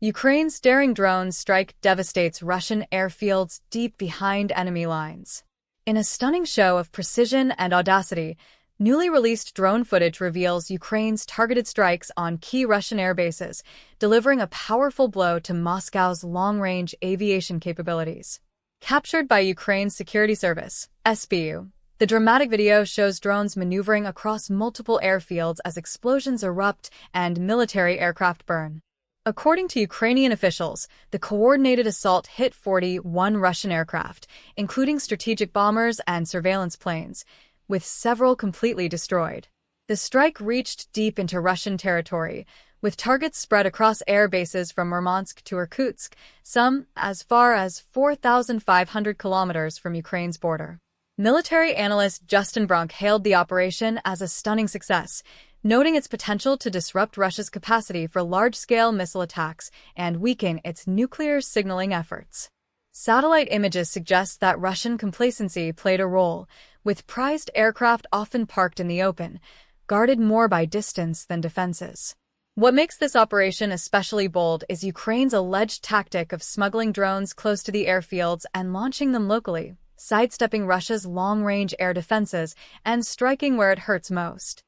Ukraine's daring drone strike devastates Russian airfields deep behind enemy lines. In a stunning show of precision and audacity, newly released drone footage reveals Ukraine's targeted strikes on key Russian air bases, delivering a powerful blow to Moscow's long-range aviation capabilities. Captured by Ukraine's security service, SBU, the dramatic video shows drones maneuvering across multiple airfields as explosions erupt and military aircraft burn. According to Ukrainian officials, the coordinated assault hit 41 Russian aircraft, including strategic bombers and surveillance planes, with several completely destroyed. The strike reached deep into Russian territory, with targets spread across air bases from Murmansk to Irkutsk, some as far as 4,500 kilometers from Ukraine's border. Military analyst Justin Brunk hailed the operation as a stunning success, noting its potential to disrupt Russia's capacity for large-scale missile attacks and weaken its nuclear signaling efforts. Satellite images suggest that Russian complacency played a role, with prized aircraft often parked in the open, guarded more by distance than defenses. What makes this operation especially bold is Ukraine's alleged tactic of smuggling drones close to the airfields and launching them locally, sidestepping Russia's long-range air defenses and striking where it hurts most.